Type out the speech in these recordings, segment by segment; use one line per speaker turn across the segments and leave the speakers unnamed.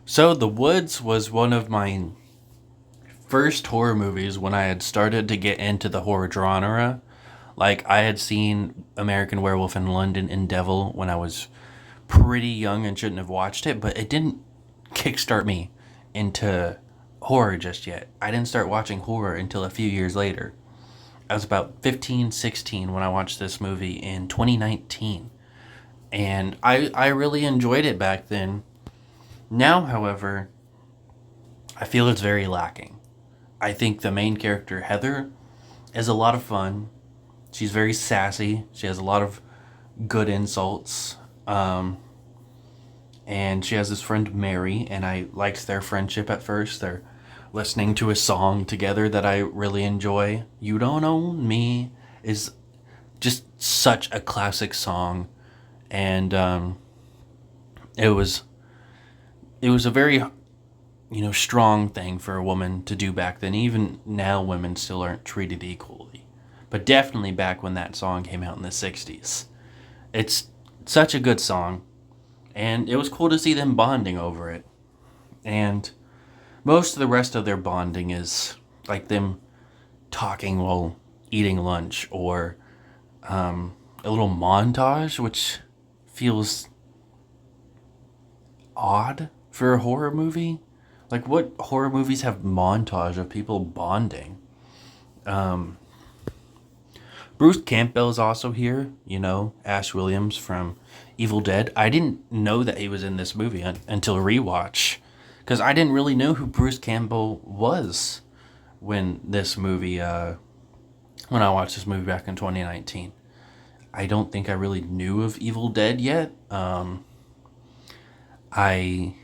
So, The Woods was one of my first horror movies when I had started to get into the horror genre. Like, I had seen American Werewolf in London and Devil when I was pretty young and shouldn't have watched it, but it didn't kickstart me into horror just yet. I didn't start watching horror until a few years later. I was about 15, 16 when I watched this movie in 2019. And I really enjoyed it back then. Now, however, I feel it's very lacking. I think the main character, Heather, is a lot of fun. She's very sassy. She has a lot of good insults. And she has this friend, Mary, and I liked their friendship at first. They're listening to a song together that I really enjoy. You Don't Own Me is just such a classic song. And it was it was a very strong thing for a woman to do back then. Even now, women still aren't treated equally, but definitely back when that song came out in the '60s. It's such a good song, and it was cool to see them bonding over it. And most of the rest of their bonding is like them talking while eating lunch, or a little montage, which feels odd for a horror movie. Like, what horror movies have montage of people bonding? Um, Bruce Campbell's also here, Ash Williams from Evil Dead. I didn't know that he was in this movie until rewatch, because I didn't really know who Bruce Campbell was when when I watched this movie back in 2019. I don't think I really knew of Evil Dead yet. I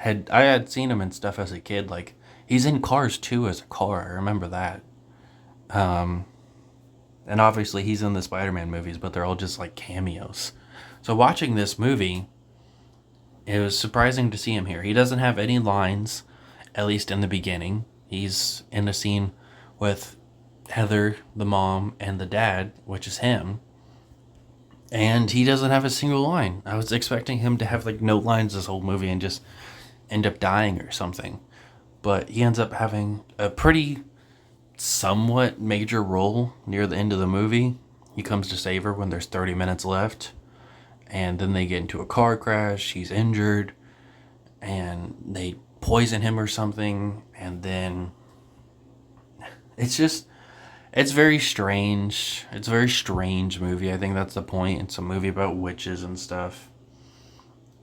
I had seen him and stuff as a kid. Like, he's in Cars 2 as a car. I remember that. Um, and obviously he's in the Spider-Man movies, but they're all just like cameos. So watching this movie, it was surprising to see him here. He doesn't have any lines, at least in the beginning. He's in a scene with Heather, the mom, and the dad, which is him. And he doesn't have a single line. I was expecting him to have like no lines this whole movie and just end up dying or something. But he ends up having a pretty somewhat major role near the end of the movie. He comes to save her when there's 30 minutes left. And then they get into a car crash. He's injured. And they poison him or something. And then it's just, it's very strange. It's a very strange movie. I think that's the point. It's a movie about witches and stuff.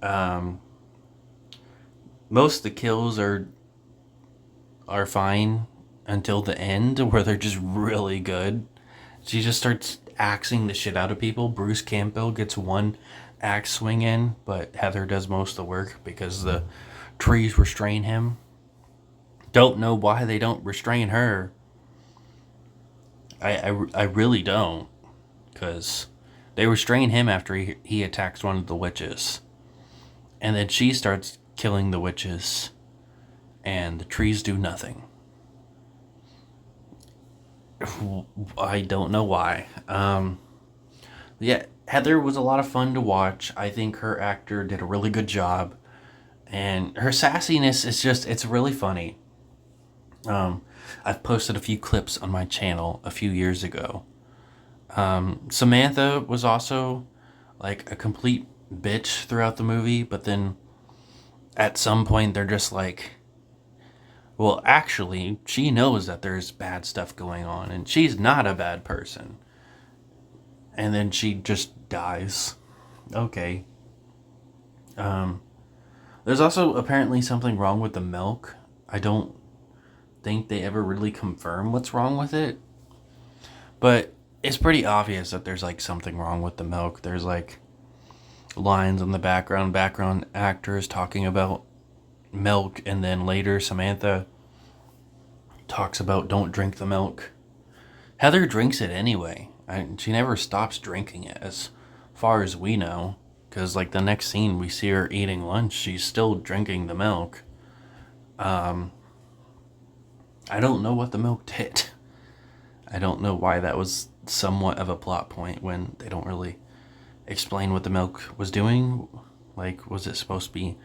Um, most of the kills are fine until the end, where they're just really good. She just starts axing the shit out of people. Bruce Campbell gets one axe swing in, but Heather does most of the work because the trees restrain him. Don't know why they don't restrain her. I really don't, because they restrain him after he attacks one of the witches. And then she starts killing the witches, and the trees do nothing. I don't know why. Yeah, Heather was a lot of fun to watch. I think her actor did a really good job, and her sassiness is it's really funny. Um, I've posted a few clips on my channel a few years ago. Samantha was also like a complete bitch throughout the movie, but then at some point they're just like, well, actually, she knows that there's bad stuff going on, and she's not a bad person. And then she just dies. Okay. Um, there's also apparently something wrong with the milk. I don't think they ever really confirm what's wrong with it, but it's pretty obvious that there's like something wrong with the milk. There's like lines in the background actors talking about milk, and then later Samantha talks about don't drink the milk. Heather drinks it anyway. She never stops drinking it, as far as we know. Because, like, the next scene we see her eating lunch, she's still drinking the milk. Um, I don't know what the milk did. I don't know why that was somewhat of a plot point when they don't really explain what the milk was doing. Like, was it supposed to be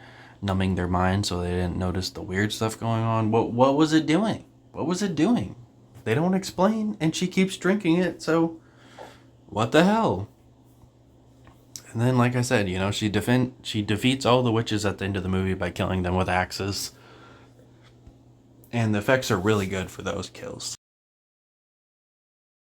numbing their mind so they didn't notice the weird stuff going on. What was it doing? What was it doing? They don't explain, and she keeps drinking it, so what the hell? And then, like I said, you know, she defeats all the witches at the end of the movie by killing them with axes. And the effects are really good for those kills.